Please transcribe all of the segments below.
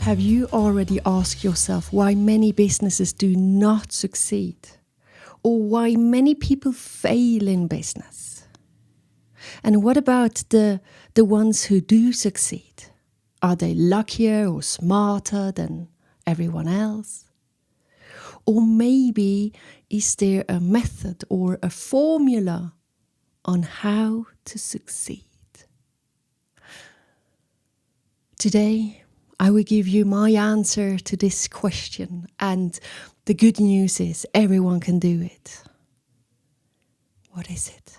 Have you already asked yourself why many businesses do not succeed? Or why many people fail in business? And what about the ones who do succeed? Are they luckier or smarter than everyone else? Or maybe is there a method or a formula on how to succeed? Today, I will give you my answer to this question, and the good news is everyone can do it. What is it?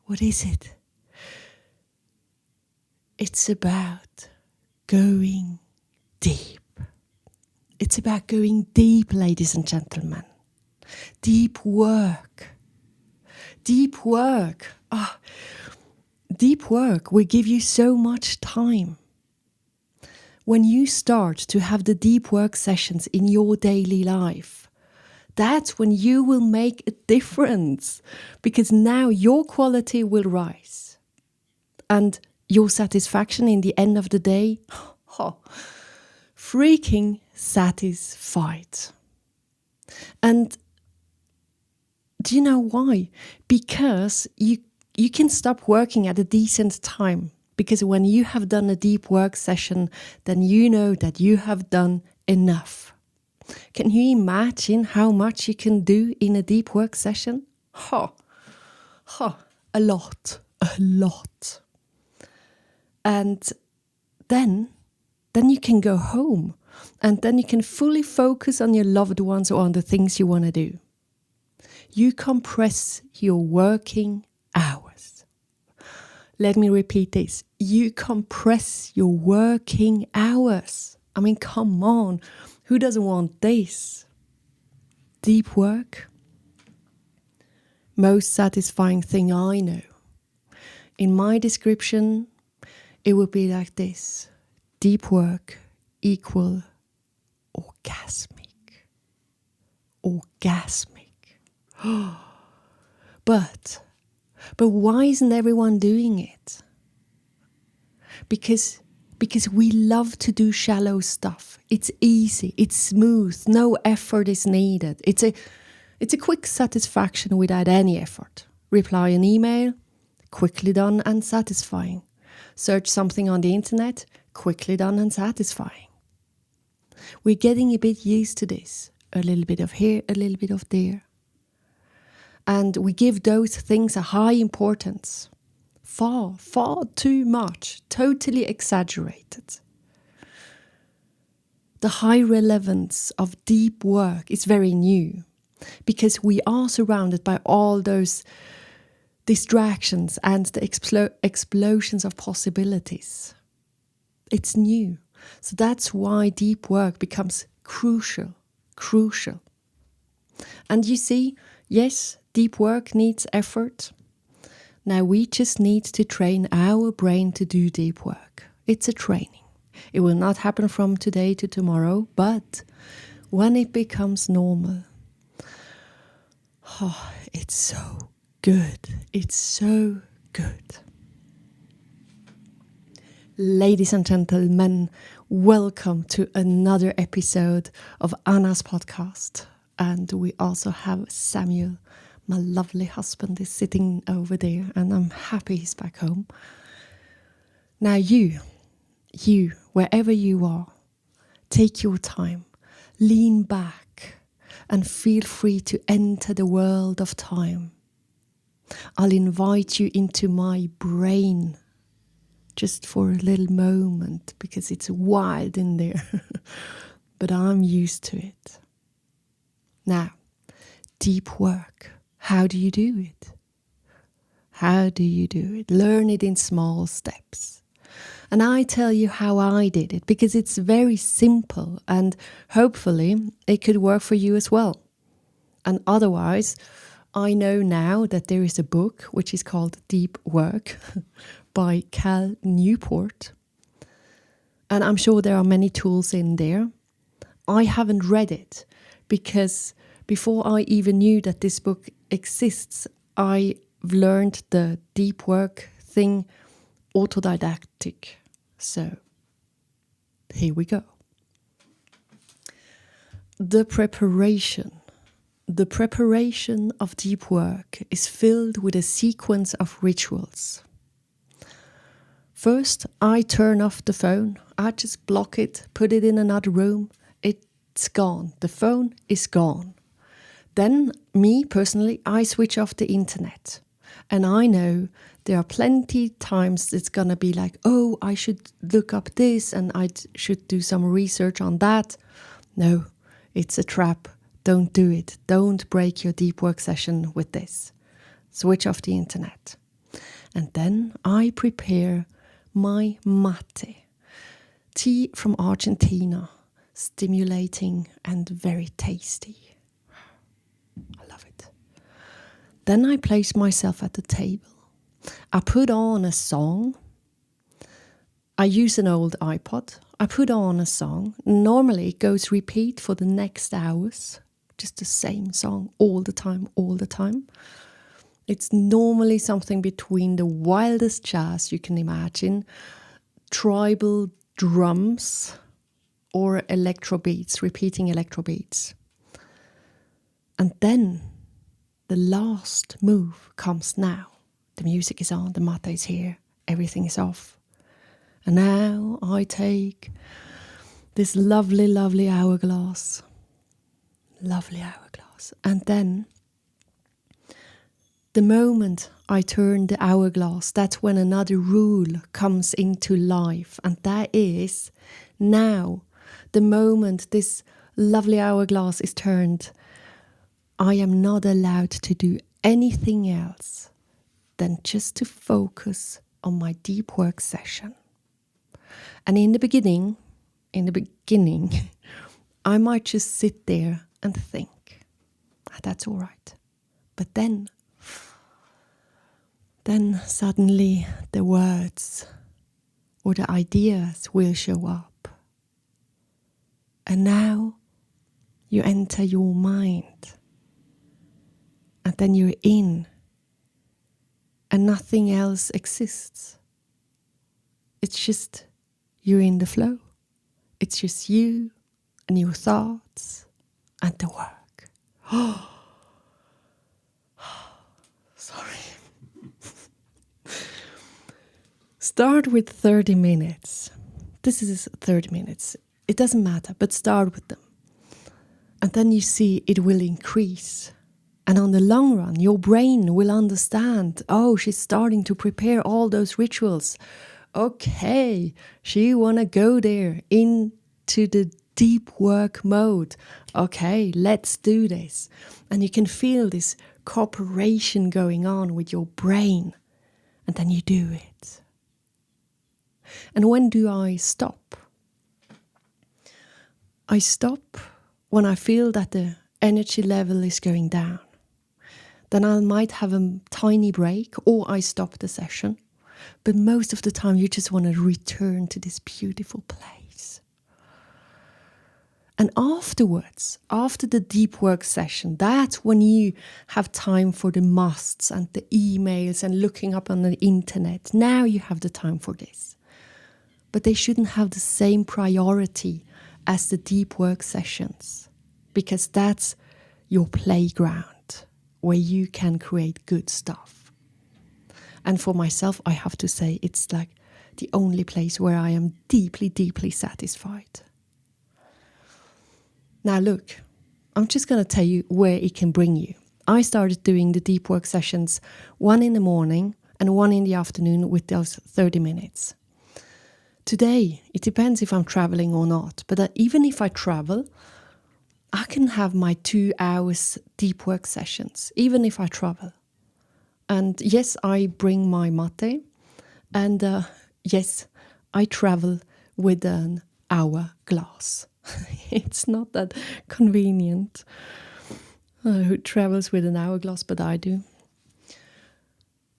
What is it? It's about going deep. It's about going deep, ladies and gentlemen. Deep work. Deep work. Deep work will give you so much time. When you start to have the deep work sessions in your daily life, that's when you will make a difference, because now your quality will rise and your satisfaction in the end of the day, freaking satisfied. And do you know why? Because you can stop working at a decent time. Because when you have done a deep work session, then you know that you have done enough. Can you imagine how much you can do in a deep work session? A lot. And then you can go home, and then you can fully focus on your loved ones or on the things you want to do. You compress your working hours. Let me repeat this. You compress your working hours. I mean, come on. Who doesn't want this? Deep work. Most satisfying thing I know. In my description, it would be like this. Deep work equal orgasmic. Orgasmic. But why isn't everyone doing it? Because we love to do shallow stuff. It's easy, it's smooth, no effort is needed. It's a quick satisfaction without any effort. Reply an email, quickly done and satisfying. Search something on the internet, quickly done and satisfying. We're getting a bit used to this. A little bit of here, a little bit of there. And we give those things a high importance. Far too much. Totally exaggerated. The high relevance of deep work is very new, because we are surrounded by all those distractions and the explosions of possibilities. It's new. So that's why deep work becomes crucial. And you see, yes, deep work needs effort. Now we just need to train our brain to do deep work. It's a training. It will not happen from today to tomorrow, but when it becomes normal, it's so good. It's so good. Ladies and gentlemen, welcome to another episode of Anna's podcast. And we also have Samuel. My lovely husband is sitting over there, and I'm happy he's back home. Now you, wherever you are, take your time, lean back, and feel free to enter the world of time. I'll invite you into my brain just for a little moment, because it's wild in there, but I'm used to it. Now, deep work. How do you do it? How do you do it? Learn it in small steps. And I tell you how I did it, because it's very simple, and hopefully it could work for you as well. And otherwise, I know now that there is a book which is called Deep Work by Cal Newport. And I'm sure there are many tools in there. I haven't read it because before I even knew that this book exists, I've learned the deep work thing autodidactic. So here we go. the preparation of deep work is filled with a sequence of rituals. First, I turn off the phone. I just block it, put it in another room. It's gone. The phone is gone. Then, me personally, I switch off the internet. And I know there are plenty times it's going to be like, oh, I should look up this and I should do some research on that. No, it's a trap. Don't do it. Don't break your deep work session with this. Switch off the internet. And then I prepare my mate, tea from Argentina, stimulating and very tasty. I love it. Then I place myself at the table. I put on a song. I use an old iPod. I put on a song. Normally it goes repeat for the next hours. Just the same song all the time. It's normally something between the wildest jazz you can imagine, tribal drums, or electro beats, repeating electro beats. And then the last move comes now. The music is on, the mate is here, everything is off. And now I take this lovely, lovely hourglass. And then the moment I turn the hourglass, that's when another rule comes into life. And that is now, the moment this lovely hourglass is turned, I am not allowed to do anything else than just to focus on my deep work session. And in the beginning, I might just sit there and think, that's all right. But then suddenly the words or the ideas will show up. And now you enter your mind. And then you're in. And nothing else exists. It's just you're in the flow. It's just you and your thoughts and the work. Sorry. Start with 30 minutes. This is 30 minutes. It doesn't matter, but start with them. And then you see it will increase. And on the long run, your brain will understand, oh, she's starting to prepare all those rituals. Okay, she want to go there into the deep work mode. Okay, let's do this. And you can feel this cooperation going on with your brain. And then you do it. And when do I stop? I stop when I feel that the energy level is going down. Then I might have a tiny break or I stop the session. But most of the time you just want to return to this beautiful place. And afterwards, after the deep work session, that's when you have time for the musts and the emails and looking up on the internet. Now you have the time for this. But they shouldn't have the same priority as the deep work sessions, because that's your playground where you can create good stuff. And for myself, I have to say, it's like the only place where I am deeply, deeply satisfied. Now look, I'm just going to tell you where it can bring you. I started doing the deep work sessions, one in the morning and one in the afternoon with those 30 minutes. Today, it depends if I'm traveling or not, but even if I travel, I can have my 2 hours deep work sessions, even if I travel. And yes, I bring my mate, and yes, I travel with an hourglass. It's not that convenient. Who travels with an hourglass, but I do.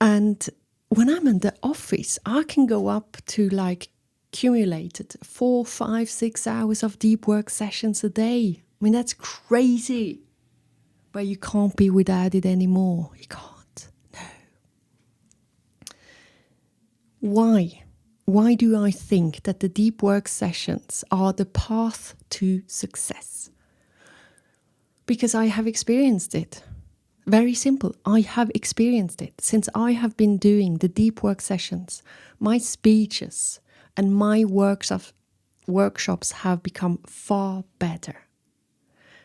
And when I'm in the office, I can go up to like accumulated 4, 5, 6 hours of deep work sessions a day. I mean, that's crazy. But you can't be without it anymore. You can't. No. Why? Why do I think that the deep work sessions are the path to success? Because I have experienced it. Very simple. I have experienced it. Since I have been doing the deep work sessions, my speeches and my workshops have become far better.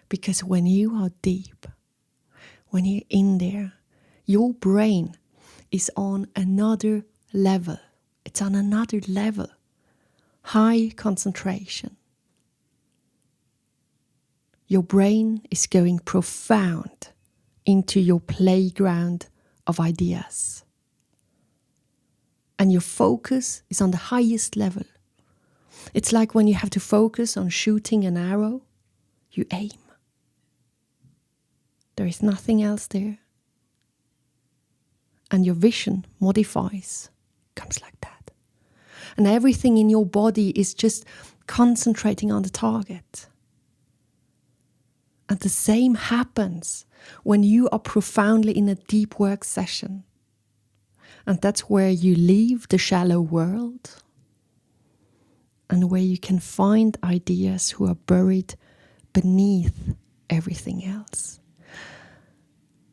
Because when you are deep, when you're in there, your brain is on another level. It's on another level. High concentration. Your brain is going profound into your playground of ideas. And your focus is on the highest level. It's like when you have to focus on shooting an arrow, you aim. There is nothing else there. And your vision modifies, comes like that. And everything in your body is just concentrating on the target. And the same happens when you are profoundly in a deep work session. And that's where you leave the shallow world and where you can find ideas who are buried beneath everything else.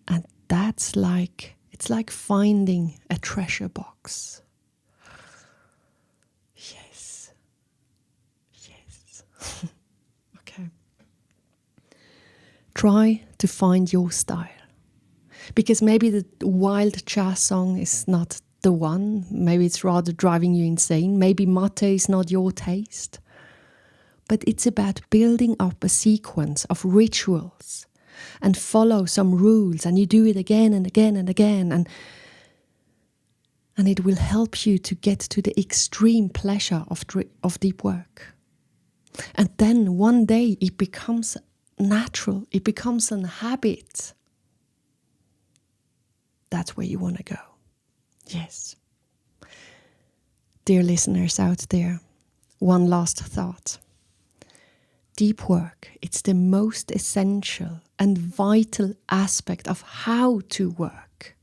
And that's like, it's like finding a treasure box. Yes. Yes. Okay. Try to find your style. Because maybe the wild jazz song is not the one. Maybe it's rather driving you insane. Maybe mate is not your taste. But it's about building up a sequence of rituals and follow some rules, and you do it again and again and again, and it will help you to get to the extreme pleasure of deep work. And then one day it becomes natural, it becomes a habit. That's where you want to go. Yes. Dear listeners out there, one last thought. Deep work, it's the most essential and vital aspect of how to work.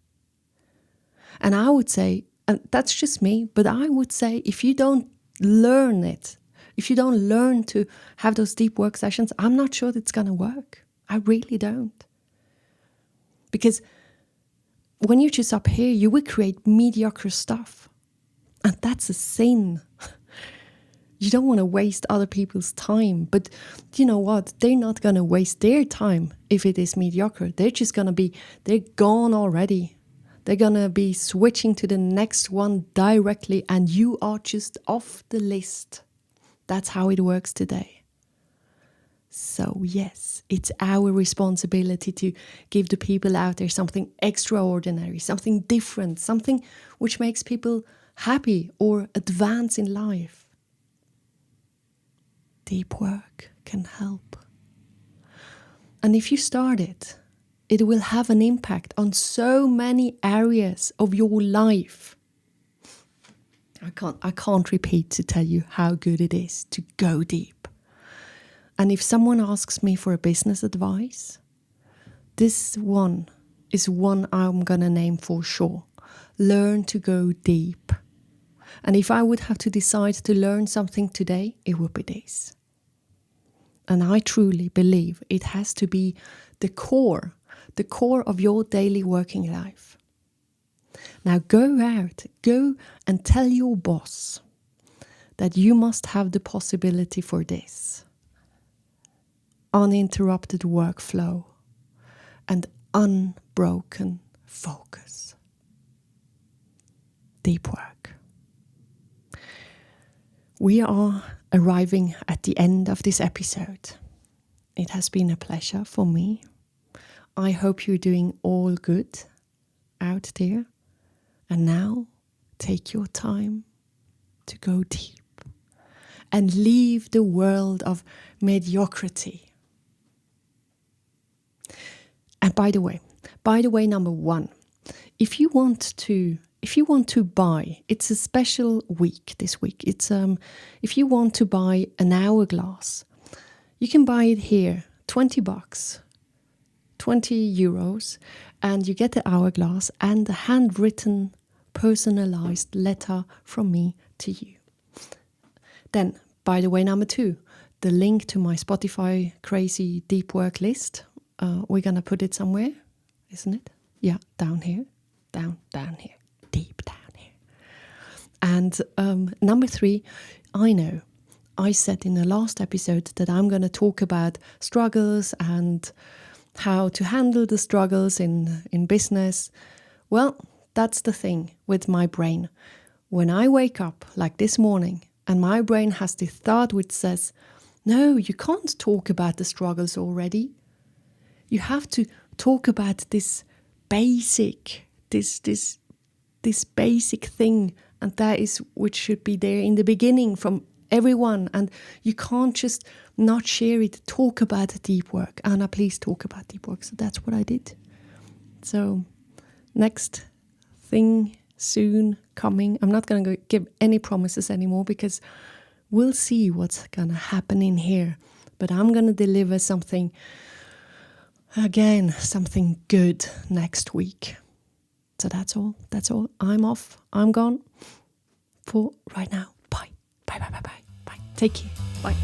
And I would say, and that's just me, but I would say if you don't learn it, if you don't learn to have those deep work sessions, I'm not sure it's going to work. I really don't. Because when you're just up here, you will create mediocre stuff. And that's a sin. You don't want to waste other people's time. But you know what? They're not going to waste their time if it is mediocre. They're just going to be, they're gone already. They're going to be switching to the next one directly, and you are just off the list. That's how it works today. So yes, it's our responsibility to give the people out there something extraordinary, something different, something which makes people happy or advance in life. Deep work can help. And if you start it, it will have an impact on so many areas of your life. I can't repeat to tell you how good it is to go deep. And if someone asks me for a business advice, this one is one I'm going to name for sure. Learn to go deep. And if I would have to decide to learn something today, it would be this. And I truly believe it has to be the core of your daily working life. Now go and tell your boss that you must have the possibility for this. Uninterrupted workflow and unbroken focus. Deep work. We are arriving at the end of this episode. It has been a pleasure for me. I hope you're doing all good out there. And now, take your time to go deep and leave the world of mediocrity. And by the way, number one, if you want to buy, it's a special week this week. It's if you want to buy an hourglass, you can buy it here, $20, 20 euros, and you get the hourglass and a handwritten, personalized letter from me to you. Then, by the way, number two, the link to my Spotify crazy deep work list we're going to put it somewhere, isn't it? Yeah, down here, down here, deep down here. And number 3, I know I said in the last episode that I'm going to talk about struggles and how to handle the struggles in business. Well, that's the thing with my brain. When I wake up like this morning and my brain has this thought which says, no, you can't talk about the struggles already. You have to talk about this basic, this basic thing, and that is which should be there in the beginning from everyone, and you can't just not share it. Talk about deep work. Anna, please talk about deep work. So that's what I did. So next thing soon coming. I'm not going to give any promises anymore because we'll see what's going to happen in here. But I'm going to deliver something good next week. So that's all. I'm off. I'm gone for right now. Bye. Bye. Take care. Bye.